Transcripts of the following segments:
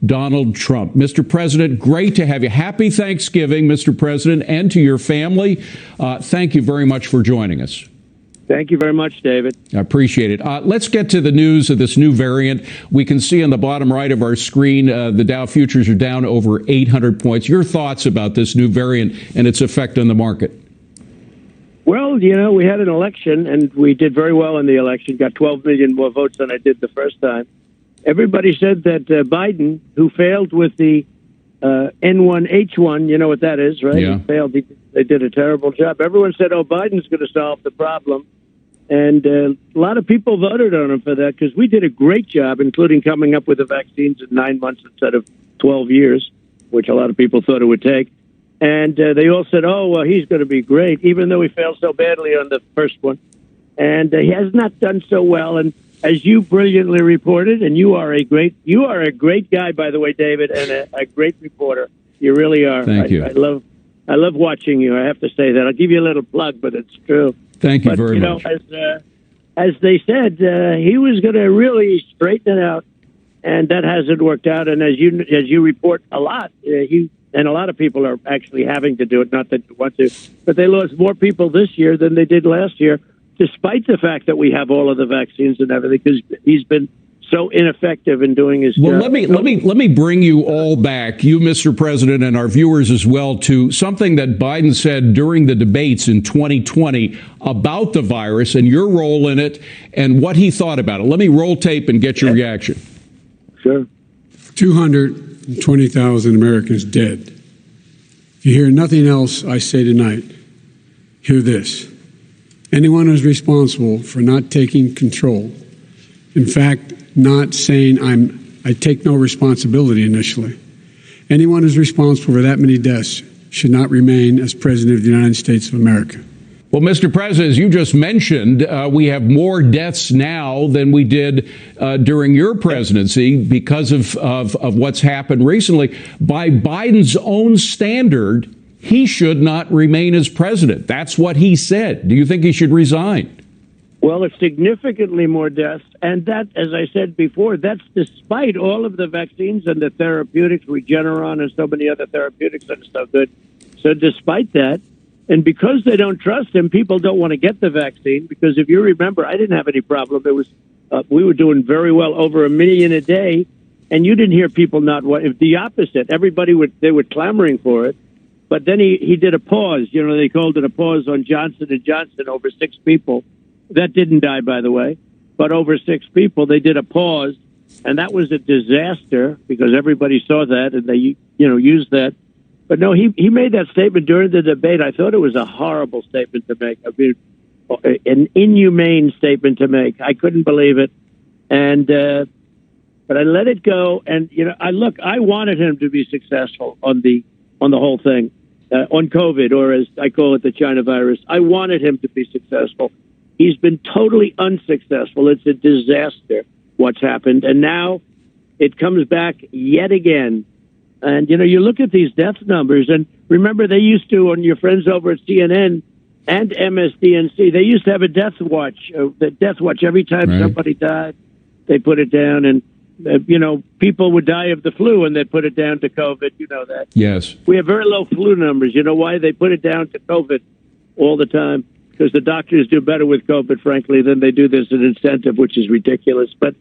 Donald Trump. Mr. President, great to have you. Happy Thanksgiving, Mr. President, and to your family. Thank you very much for joining us. Thank you very much, David. I appreciate it. Let's get to the news of this new variant. We can see on the bottom right of our screen, the Dow futures are down over 800 points. Your thoughts about this new variant and its effect on the market? Well, you know, we had an election, and we did very well in the election, got 12 million more votes than I did the first time. Everybody said that Biden, who failed with the N1H1, you know what that is, right? Yeah. He failed. They did a terrible job. Everyone said, oh, Biden's going to solve the problem. And a lot of people voted on him for that because we did a great job, including coming up with the vaccines in 9 months instead of 12 years, which a lot of people thought it would take. And they all said, oh, well, he's going to be great, even though he failed so badly on the first one. And he has not done so well. And as you brilliantly reported, and you are a great guy, by the way, David, and a great reporter. You really are. Thank you. I love watching you. I have to say that. I'll give you a little plug, but it's true. Thank you very much. As they said, he was going to really straighten it out, and that hasn't worked out. And as you report a lot, and a lot of people are actually having to do it, not that you want to, but they lost more people this year than they did last year, despite the fact that we have all of the vaccines and everything, because he's been so ineffective in doing his job. Let me bring you all back, you, Mr. President, and our viewers as well, to something that Biden said during the debates in 2020 about the virus and your role in it and what he thought about it. Let me roll tape and get your reaction. Sure. 220,000 Americans dead. If you hear nothing else I say tonight, hear this. Anyone who's responsible for not taking control, in fact, not saying I take no responsibility initially. Anyone who's responsible for that many deaths should not remain as President of the United States of America. Well, Mr. President, as you just mentioned, we have more deaths now than we did during your presidency because of what's happened recently. By Biden's own standard, he should not remain as president. That's what he said. Do you think he should resign? Well, it's significantly more deaths. And that, as I said before, that's despite all of the vaccines and the therapeutics, Regeneron and so many other therapeutics that are so good. So despite that, and because they don't trust him, people don't want to get the vaccine. Because if you remember, I didn't have any problem. It was we were doing very well, over 1 million a day. And you didn't hear people not want the opposite. They were clamoring for it. But then he did a pause. You know, they called it a pause on Johnson & Johnson over 6 people. That didn't die, by the way. But over 6 people, they did a pause. And that was a disaster because everybody saw that and they, used that. But no, he made that statement during the debate. I thought it was a horrible statement to make. I mean, an inhumane statement to make. I couldn't believe it. And, but I let it go. And, I wanted him to be successful on the whole thing. On COVID, or as I call it, the China virus. I wanted him to be successful. He's been totally unsuccessful. It's a disaster what's happened. And now it comes back yet again. And, you look at these death numbers, and remember they used to, on your friends over at CNN and MSDNC, they used to have a death watch. Every time somebody died, they put it down. And, people would die of the flu and they'd put it down to COVID. You know that. Yes. We have very low flu numbers. You know why? They put it down to COVID all the time. Because the doctors do better with COVID, frankly, than they do this as an incentive, which is ridiculous. But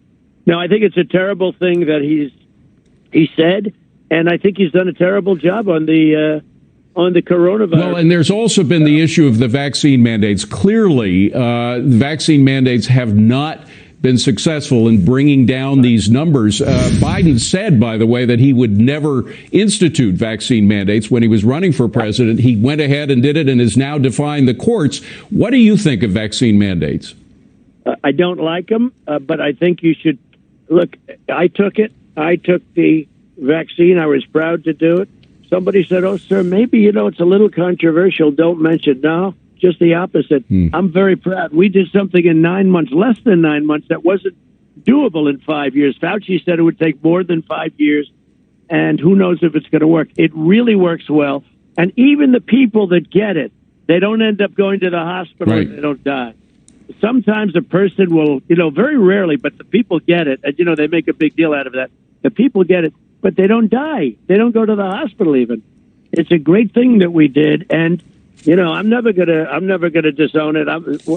no, I think it's a terrible thing that he said, and I think he's done a terrible job on the coronavirus. Well, and there's also been the issue of the vaccine mandates. Clearly, vaccine mandates have not been successful in bringing down these numbers. Biden said, by the way, that he would never institute vaccine mandates when he was running for president. He went ahead and did it and is now defying the courts. What do you think of vaccine mandates? I don't like them, but I think you should. Look, I took it. I took the vaccine. I was proud to do it. Somebody said, oh, sir, maybe, it's a little controversial. Don't mention. No. Just the opposite. I'm very proud. We did something in 9 months, less than 9 months, that wasn't doable in 5 years. Fauci said it would take more than 5 years, and who knows if it's going to work. It really works well. And even the people that get it, they don't end up going to the hospital and they don't die. Sometimes a person will, very rarely, but the people get it, and, they make a big deal out of that. The people get it. but they don't die. They don't go to the hospital even. It's a great thing that we did, and I'm never gonna disown it.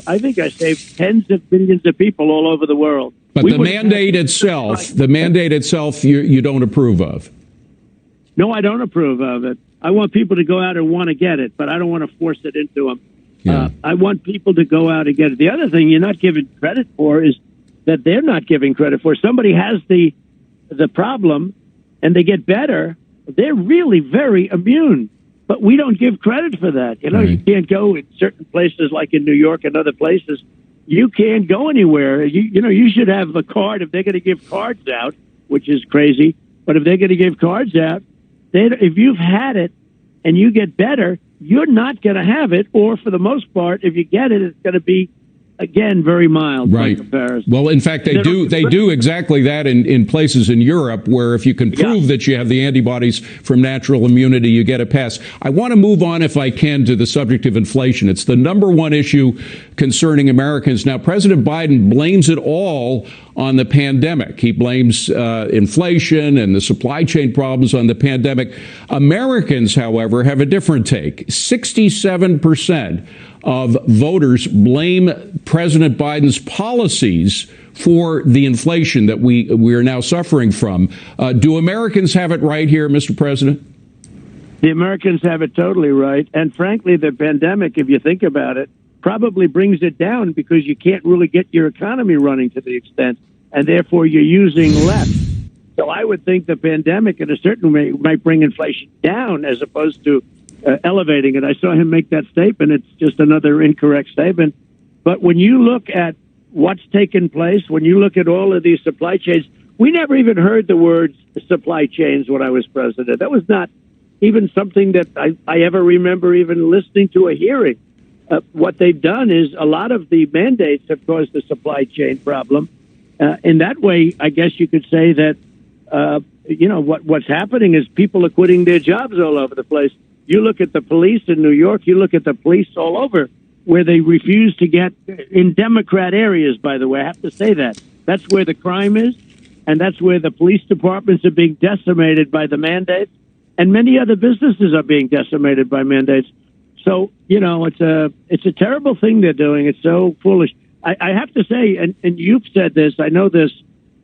I think I saved tens of billions of people all over the world. But the mandate itself, you don't approve of. No, I don't approve of it. I want people to go out and want to get it, but I don't want to force it into them. Yeah. I want people to go out and get it. The other thing you're not giving credit for is that they're not giving credit for. Somebody has the problem and they get better. They're really very immune, but we don't give credit for that. Right. You can't go in certain places like in New York and other places. You can't go anywhere. You should have a card if they're going to give cards out, which is crazy. But if they're going to give cards out, if you've had it and you get better, you're not going to have it. Or for the most part, if you get it, it's going to be, again, very mild by comparison. Well, in fact, they do exactly that in places in Europe where if you can prove that you have the antibodies from natural immunity, you get a pass. I want to move on, if I can, to the subject of inflation. It's the number one issue concerning Americans. Now, President Biden blames it all on the pandemic. He blames inflation and the supply chain problems on the pandemic. Americans, however, have a different take. 67% of voters blame President Biden's policies for the inflation that we are now suffering from. Do Americans have it right here, Mr. President? The Americans have it totally right. And frankly, the pandemic, if you think about it, probably brings it down because you can't really get your economy running to the extent, and therefore you're using less. So I would think the pandemic in a certain way might bring inflation down as opposed to elevating it. I saw him make that statement. It's just another incorrect statement. But when you look at what's taken place, when you look at all of these supply chains, we never even heard the words supply chains when I was president. That was not even something that I ever remember even listening to a hearing. What they've done is a lot of the mandates have caused the supply chain problem. In that way, I guess you could say that, what's happening is people are quitting their jobs all over the place. You look at the police in New York, you look at the police all over where they refuse to get in Democrat areas, by the way. I have to say that. That's where the crime is, and that's where the police departments are being decimated by the mandates, and many other businesses are being decimated by mandates. So, it's a terrible thing they're doing. It's so foolish. I have to say, and you've said this, I know this,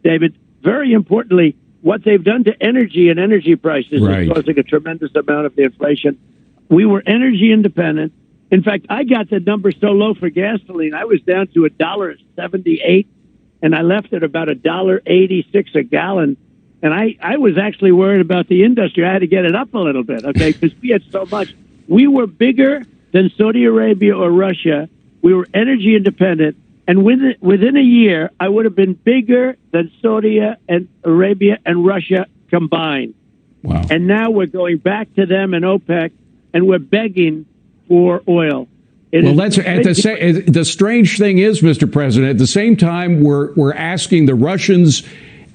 David, very importantly, what they've done to energy and energy prices is causing a tremendous amount of the inflation. We were energy independent. In fact, I got the number so low for gasoline, I was down to $1.78, and I left at about $1.86 a gallon. And I was actually worried about the industry. I had to get it up a little bit, okay, because we had so much. We were bigger than Saudi Arabia or Russia. We were energy independent. And within a year, I would have been bigger than Saudi and Arabia and Russia combined. Wow. And now we're going back to them and OPEC, and we're begging for oil. The strange thing is, Mr. President, at the same time, we're asking the Russians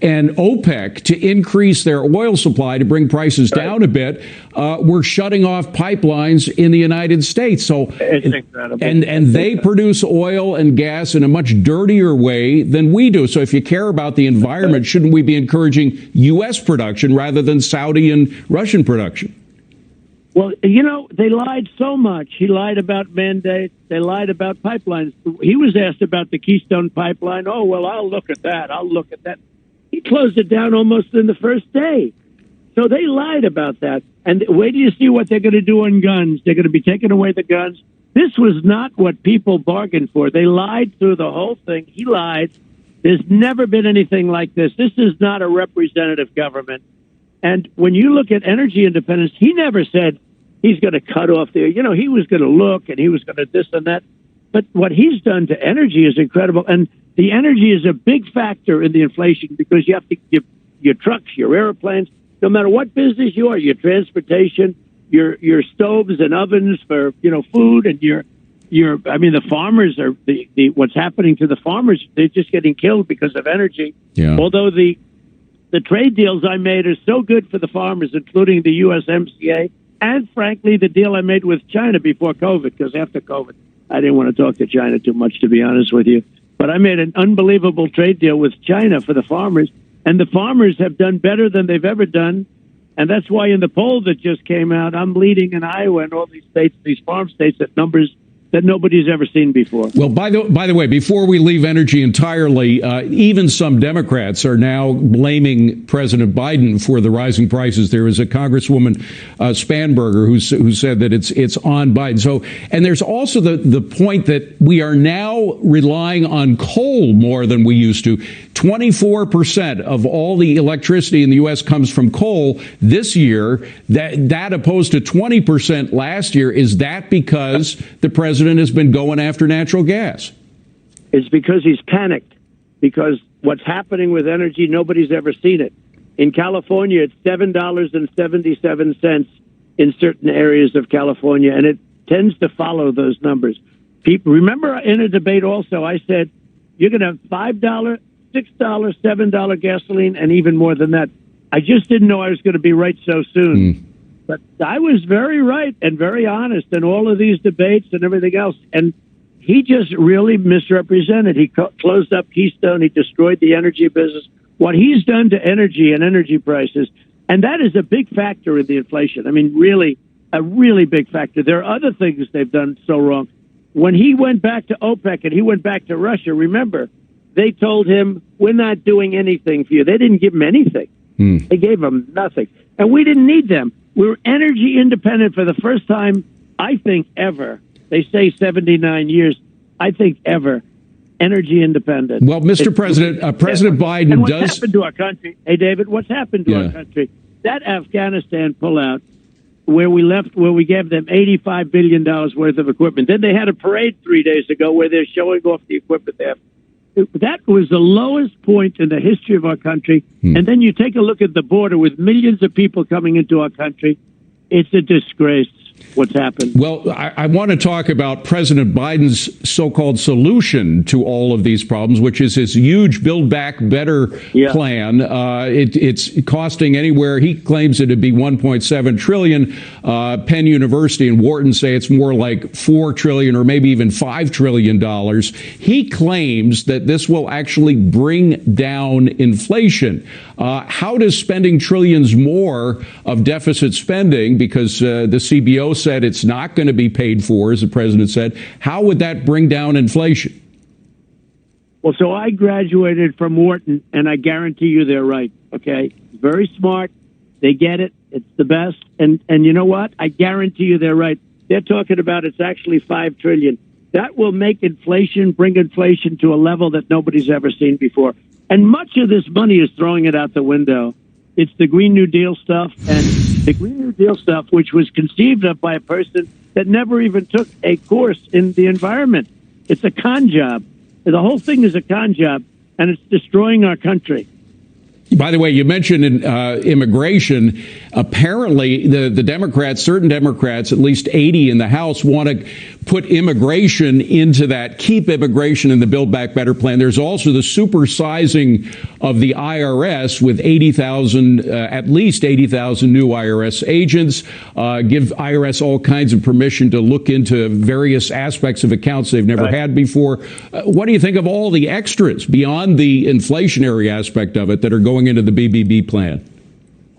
and OPEC to increase their oil supply to bring prices down a bit. We're shutting off pipelines in the United States. So it's incredible. And they produce oil and gas in a much dirtier way than we do. So if you care about the environment, shouldn't we be encouraging U.S. production rather than Saudi and Russian production? Well, they lied so much. He lied about mandates. They lied about pipelines. He was asked about the Keystone Pipeline. Oh, well, I'll look at that. He closed it down almost in the first day. So they lied about that. And wait till you see what they're going to do on guns. They're going to be taking away the guns. This was not what people bargained for. They lied through the whole thing. He lied. There's never been anything like this. This is not a representative government. And when you look at energy independence, he never said he's going to cut off there. He was going to look and he was going to this and that. But what he's done to energy is incredible. And the energy is a big factor in the inflation because you have to give your trucks, your airplanes, no matter what business you are, your transportation, your stoves and ovens for, food, and the farmers are what's happening to the farmers. They're just getting killed because of energy. Yeah. Although the trade deals I made are so good for the farmers, including the USMCA, and frankly, the deal I made with China before COVID, because after COVID, I didn't want to talk to China too much, to be honest with you. But I made an unbelievable trade deal with China for the farmers. And the farmers have done better than they've ever done. And that's why in the poll that just came out, I'm leading in Iowa and all these states, these farm states, at numbers that nobody's ever seen before. Well, by the way, before we leave energy entirely, even some Democrats are now blaming President Biden for the rising prices. There was a Congresswoman Spanberger who said that it's on Biden. So, and there's also the point that we are now relying on coal more than we used to. 24% of all the electricity in the U.S. comes from coal this year. That opposed to 20% last year. Is that because the president has been going after natural gas? It's because he's panicked, because what's happening with energy, nobody's ever seen it. In California, it's $7.77 in certain areas of California, and it tends to follow those numbers. People, remember in a debate also, I said, you're going to have $5, $6, $7 gasoline, and even more than that. I just didn't know I was going to be right so soon. But I was very right and very honest in all of these debates and everything else. And he just really misrepresented. He closed up Keystone. He destroyed the energy business. What he's done to energy and energy prices, and that is a big factor in the inflation. I mean, really, a really big factor. There are other things they've done so wrong. When he went back to OPEC and he went back to Russia, remember, they told him, we're not doing anything for you. They didn't give him anything. They gave him nothing. And we didn't need them. We're energy independent for the first time, I think, ever. They say 79 years. I think ever. Energy independent. Well, Mr. President, President Biden and what's does. happened to our country? Hey, David, what's happened to our country? That Afghanistan pullout, where we gave them $85 billion worth of equipment. Then they had a parade 3 days ago where they're showing off the equipment they have. That was the lowest point in the history of our country. And then you take a look at the border with millions of people coming into our country. It's a disgrace what's happened. Well, I want to talk about President Biden's so-called solution to all of these problems, which is his huge Build Back Better plan. It's costing anywhere, he claims it to be $1.7 trillion. Penn University and Wharton say it's more like $4 trillion or maybe even $5 trillion. He claims that this will actually bring down inflation. How does spending trillions more of deficit spending, because the CBO said it's not going to be paid for, as the president said, how would that bring down inflation? Well, so I graduated from Wharton, and I guarantee you they're right, okay? Very smart. They get it. It's the best. And you know what? I guarantee you they're right. They're talking about it's actually $5 trillion. That will make inflation, bring inflation to a level that nobody's ever seen before. And much of this money is throwing it out the window. It's the Green New Deal stuff, and the Green New Deal stuff, which was conceived of by a person that never even took a course in the environment. It's a con job. The whole thing is a con job, and it's destroying our country. By the way, you mentioned immigration. Apparently, the Democrats, certain Democrats, at least 80 in the House, want to put immigration into that, keep immigration in the Build Back Better plan. There's also the supersizing of the IRS with 80,000, at least 80,000 new IRS agents, give IRS all kinds of permission to look into various aspects of accounts they've never had before. What do you think of all the extras beyond the inflationary aspect of it that are going into the BBB plan?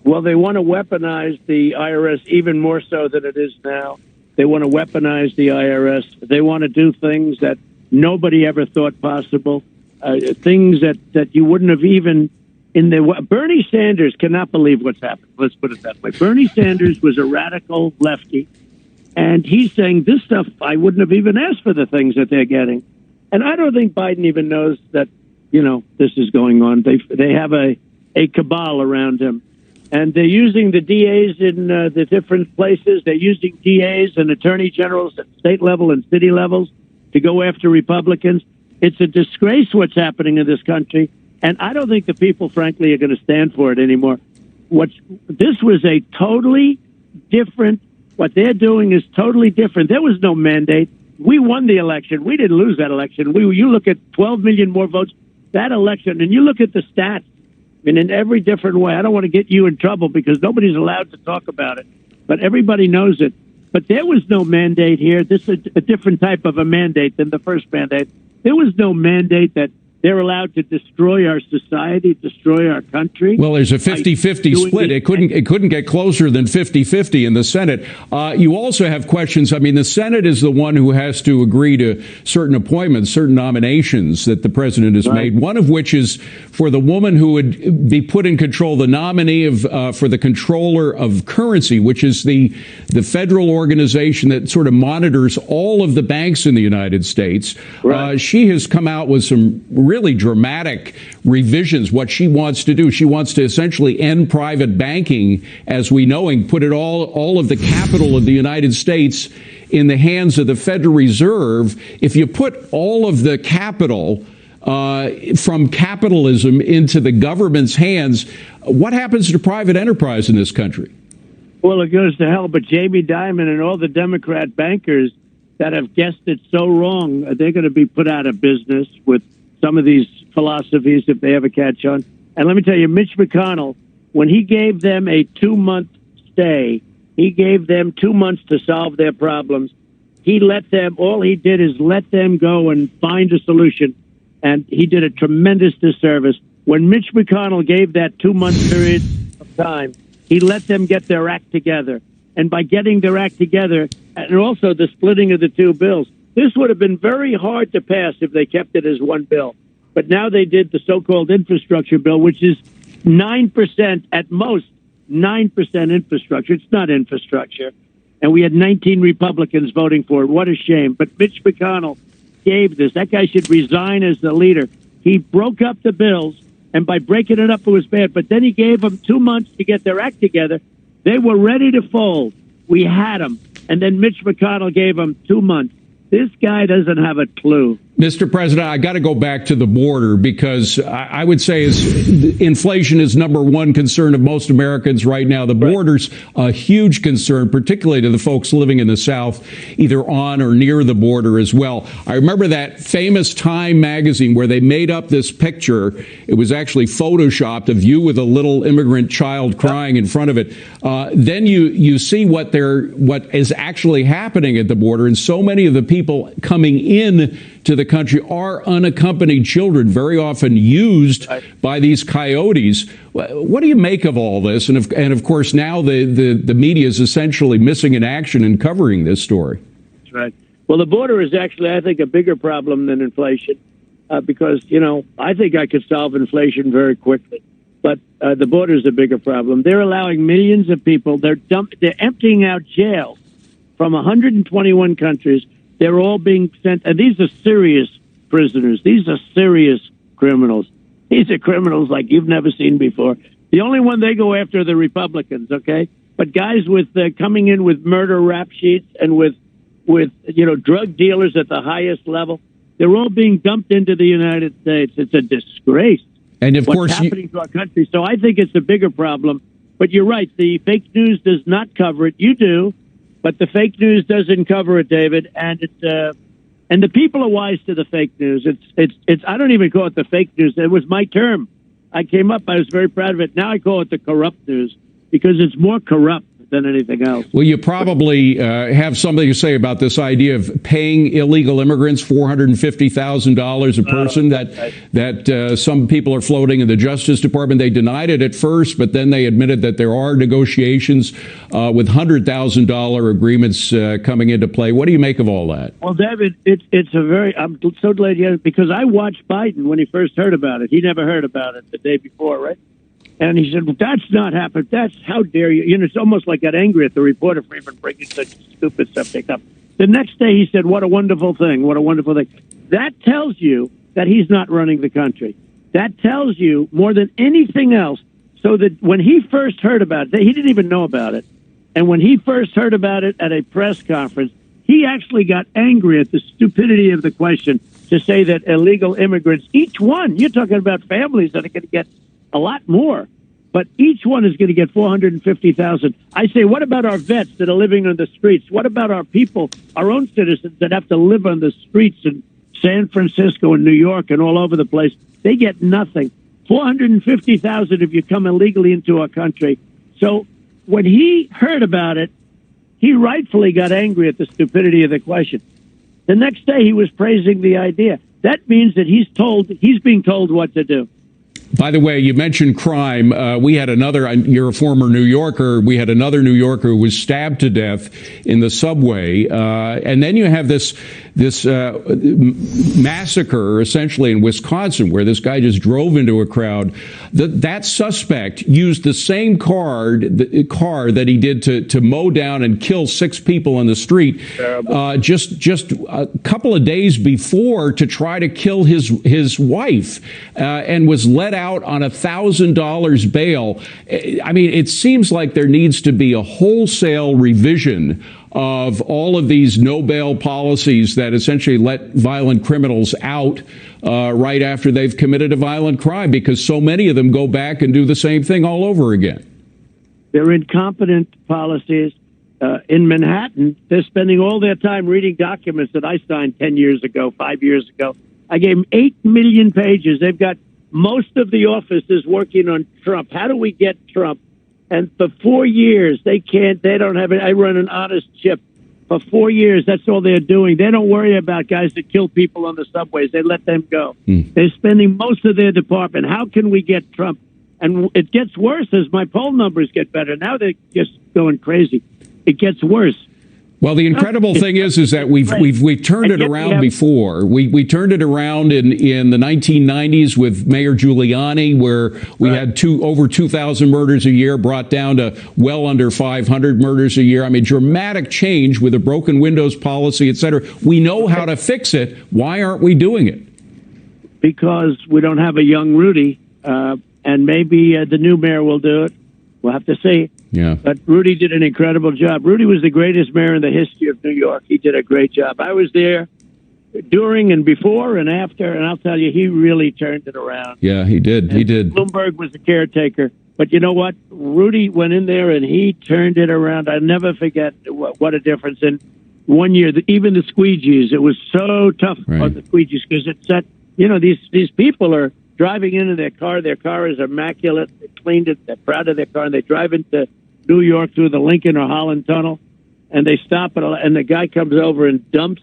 Well, they want to weaponize the IRS even more so than it is now. They want to weaponize the IRS. They want to do things that nobody ever thought possible, things that you wouldn't have even in the... Bernie Sanders cannot believe what's happened. Let's put it that way. Bernie Sanders was a radical lefty, and he's saying this stuff, I wouldn't have even asked for the things that they're getting. And I don't think Biden even knows that, this is going on. They have a cabal around him. And they're using the DAs in the different places. They're using DAs and attorney generals at state level and city levels to go after Republicans. It's a disgrace what's happening in this country. And I don't think the people, frankly, are going to stand for it anymore. This was a totally different, what they're doing is totally different. There was no mandate. We won the election. We didn't lose that election. You look at 12 million more votes, that election, and you look at the stats. And in every different way. I don't want to get you in trouble because nobody's allowed to talk about it, but everybody knows it. But there was no mandate here. This is a different type of a mandate than the first mandate. There was no mandate that They're allowed to destroy our society, destroy our country. Well, there's a 50-50 split. It couldn't get closer than 50-50 in the Senate. You also have questions. I mean, the Senate is the one who has to agree to certain appointments, certain nominations that the president has made, one of which is for the woman who would be put in control, the nominee for the controller of currency, which is the federal organization that sort of monitors all of the banks in the United States. She has come out with some really dramatic revisions, what she wants to do. She wants to essentially end private banking as we know and put it all of the capital of the United States in the hands of the Federal Reserve. If you put all of the capital from capitalism into the government's hands, what happens to private enterprise in this country? Well, it goes to hell, but Jamie Dimon and all the Democrat bankers that have guessed it so wrong, they're going to be put out of business with some of these philosophies if they ever catch on. And let me tell you, Mitch McConnell, when he gave them a 2-month stay, he gave them 2 months to solve their problems. All he did is let them go and find a solution. And he did a tremendous disservice. When Mitch McConnell gave that 2-month period of time, he let them get their act together. And by getting their act together, and also the splitting of the two bills, this would have been very hard to pass if they kept it as one bill. But now they did the so-called infrastructure bill, which is 9% at most, 9% infrastructure. It's not infrastructure. And we had 19 Republicans voting for it. What a shame. But Mitch McConnell gave this. That guy should resign as the leader. He broke up the bills, and by breaking it up, it was bad. But then he gave them 2 months to get their act together. They were ready to fold. We had them. And then Mitch McConnell gave them 2 months. This guy doesn't have a clue. Mr. President, I got to go back to the border because I would say inflation is number one concern of most Americans right now. The border's a huge concern, particularly to the folks living in the South, either on or near the border as well. I remember that famous Time magazine where they made up this picture. It was actually photoshopped of you with a little immigrant child crying in front of it. Then you see what is actually happening at the border, and so many of the people coming in to the country are unaccompanied children, very often used by these coyotes. What do you make of all this? And of course, now the media is essentially missing in action in covering this story. That's right. Well, the border is actually, I think, a bigger problem than inflation because, I think I could solve inflation very quickly. But the border is a bigger problem. They're allowing millions of people. They're emptying out jails from 121 countries. They're all being sent, and these are serious prisoners. These are serious criminals. These are criminals like you've never seen before. The only one they go after are the Republicans, okay? But guys with coming in with murder rap sheets and with drug dealers at the highest level, they're all being dumped into the United States. It's a disgrace. And of course, what's happening to our country. So I think it's a bigger problem. But you're right. The fake news does not cover it. You do. But the fake news doesn't cover it, David, and the people are wise to the fake news. It's I don't even call it the fake news. It was my term. I came up. I was very proud of it. Now I call it the corrupt news because it's more corrupt than anything else. Well, you probably have something to say about this idea of paying illegal immigrants $450,000 a person that some people are floating in the Justice Department. They denied it at first, but then they admitted that there are negotiations with $100,000 agreements coming into play. What do you make of all that? Well, David, I'm so glad you had it because I watched Biden when he first heard about it. He never heard about it the day before, right? And he said, well, that's not happened. That's how dare you. It's almost like got angry at the reporter for even bringing such a stupid subject up. The next day he said, what a wonderful thing. What a wonderful thing. That tells you that he's not running the country. That tells you more than anything else. So that when he first heard about it, he didn't even know about it. And when he first heard about it at a press conference, he actually got angry at the stupidity of the question to say that illegal immigrants, each one, you're talking about families that are going to get a lot more, but each one is going to get $450,000. I say, what about our vets that are living on the streets? What about our people, our own citizens that have to live on the streets in San Francisco and New York and all over the place? They get nothing. $450,000 if you come illegally into our country. So when he heard about it, he rightfully got angry at the stupidity of the question. The next day, he was praising the idea. that means that he's being told what to do. By the way, you mentioned crime. We had another, you're a former New Yorker. We had another New Yorker who was stabbed to death in the subway. And then you have this massacre, essentially, in Wisconsin, where this guy just drove into a crowd. That suspect used the same car that he did to mow down and kill 6 people on the street just a couple of days before to try to kill his wife, and was let out on $1,000 bail. I mean, it seems like there needs to be a wholesale revision of all of these no bail policies that essentially let violent criminals out right after they've committed a violent crime, because so many of them go back and do the same thing all over again. They're incompetent policies. In Manhattan, they're spending all their time reading documents that I signed 10 years ago, 5 years ago. I gave them 8 million pages. They've got most of the office is working on Trump. How do we get Trump? And for 4 years, they don't have it. I run an honest ship. For 4 years, that's all they're doing. They don't worry about guys that kill people on the subways. They let them go. They're spending most of their department. How can we get Trump? And it gets worse as my poll numbers get better. Now they're just going crazy. It gets worse. Well, the incredible thing is that we've turned it around before. We turned it around in the 1990s with Mayor Giuliani, where we had over 2,000 murders a year, brought down to well under 500 murders a year. I mean, dramatic change with a broken windows policy, et cetera. We know how to fix it. Why aren't we doing it? Because we don't have a young Rudy, and maybe the new mayor will do it. We'll have to see. Yeah. But Rudy did an incredible job. Rudy was the greatest mayor in the history of New York. He did a great job. I was there during and before and after, and I'll tell you, he really turned it around. Yeah, he did. And he did. Bloomberg was the caretaker. But you know what? Rudy went in there and he turned it around. I never forget what a difference. In 1 year, even the squeegees, it was so tough on the squeegees because it set, these people are driving into their car. Their car is immaculate. They cleaned it. They're proud of their car. And they drive into New York through the Lincoln or Holland Tunnel. And they stop and the guy comes over and dumps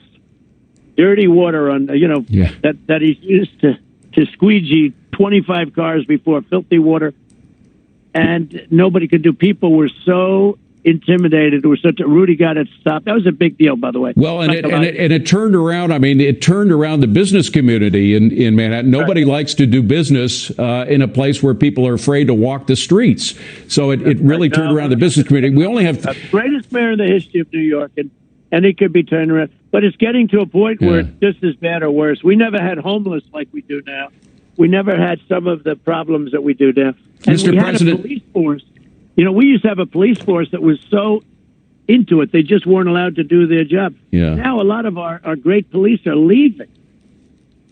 dirty water on, that he's used to squeegee 25 cars before, filthy water. And nobody could do. People were so intimidated. Rudy got it stopped. That was a big deal, by the way. Well, and it turned around. I mean, it turned around the business community in Manhattan. Nobody likes to do business in a place where people are afraid to walk the streets. So it really turned around the business community. We only have the greatest mayor in the history of New York, and it could be turned around. But it's getting to a point where it's just as bad or worse. We never had homeless like we do now. We never had some of the problems that we do now. And Mr. we President, had a police force. We used to have a police force that was so into it, they just weren't allowed to do their job. Yeah. Now a lot of our great police are leaving.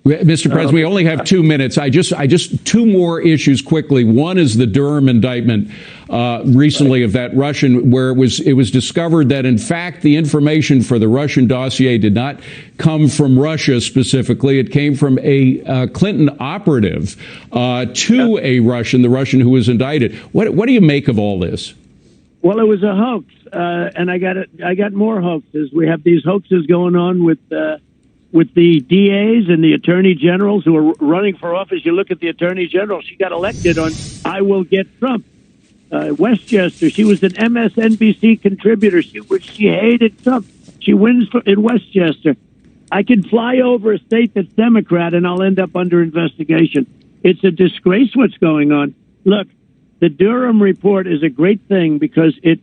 Mr. President, we only have 2 minutes. I just 2 more issues quickly. One is the Durham indictment recently of that Russian, where it was discovered that in fact the information for the Russian dossier did not come from Russia specifically. It came from a Clinton operative to a Russian, the Russian who was indicted. What do you make of all this? Well, it was a hoax, and I got more hoaxes. We have these hoaxes going on with the DAs and the attorney generals who are running for office. You look at the attorney general; she got elected on "I will get Trump." Westchester, she was an MSNBC contributor. She hated Trump. She wins in Westchester. I can fly over a state that's Democrat, and I'll end up under investigation. It's a disgrace what's going on. Look, the Durham report is a great thing because it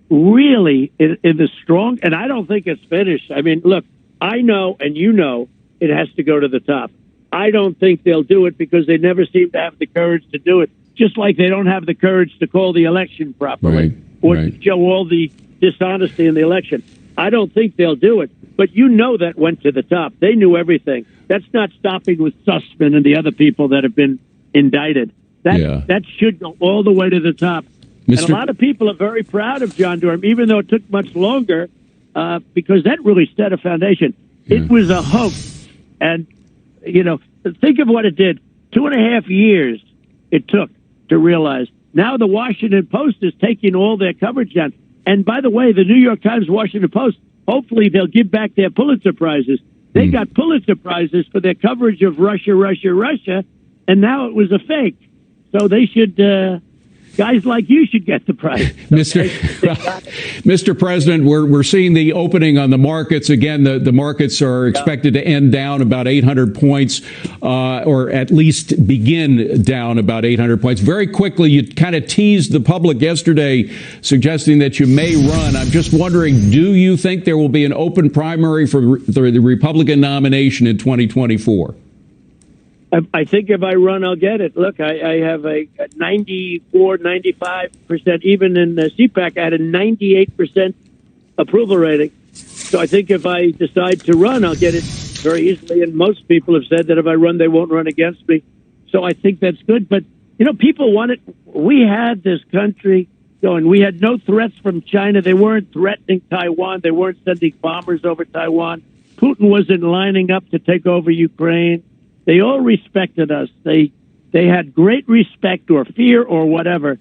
really is strong, and I don't think it's finished. I mean, look. I know, and it has to go to the top. I don't think they'll do it because they never seem to have the courage to do it, just like they don't have the courage to call the election properly or to show all the dishonesty in the election. I don't think they'll do it, but that went to the top. They knew everything. That's not stopping with Sussman and the other people that have been indicted. That should go all the way to the top. And a lot of people are very proud of John Durham, even though it took much longer. Because that really set a foundation. It was a hoax. And, think of what it did. 2.5 years it took to realize. Now the Washington Post is taking all their coverage down. And by the way, the New York Times, Washington Post, hopefully they'll give back their Pulitzer Prizes. They got Pulitzer Prizes for their coverage of Russia, Russia, Russia, and now it was a fake. So they should, guys like you should get the prize. Mr. President, we're seeing the opening on the markets. Again, the markets are expected to end down about 800 points, or at least begin down about 800 points. Very quickly, you kind of teased the public yesterday, suggesting that you may run. I'm just wondering, do you think there will be an open primary for the Republican nomination in 2024? I think if I run, I'll get it. Look, I have a 94, 95%. Even in the CPAC, I had a 98% approval rating. So I think if I decide to run, I'll get it very easily. And most people have said that if I run, they won't run against me. So I think that's good. But, you know, people want it. We had this country going. We had no threats from China. They weren't threatening Taiwan. They weren't sending bombers over Taiwan. Putin wasn't lining up to take over Ukraine. They all respected us. They had great respect or fear or whatever.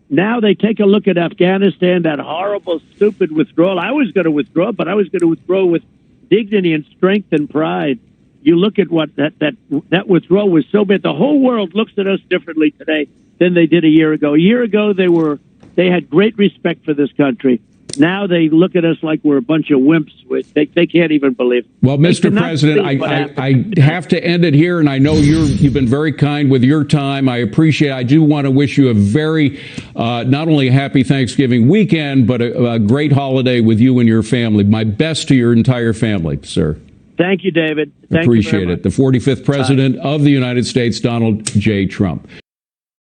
Now they take a look at Afghanistan, that horrible, stupid withdrawal. I was going to withdraw, but I was going to withdraw with dignity and strength and pride. You look at what that withdrawal was so bad. The whole world looks at us differently today than they did a year ago. A year ago, they had great respect for this country. Now they look at us like we're a bunch of wimps. They can't even believe it. Well, Mr. President, I have to end it here, and I know you've been very kind with your time. I appreciate it. I do want to wish you a very, not only a happy Thanksgiving weekend, but a great holiday with you and your family. My best to your entire family, sir. Thank you, David. Appreciate it. The 45th President of the United States, Donald J. Trump.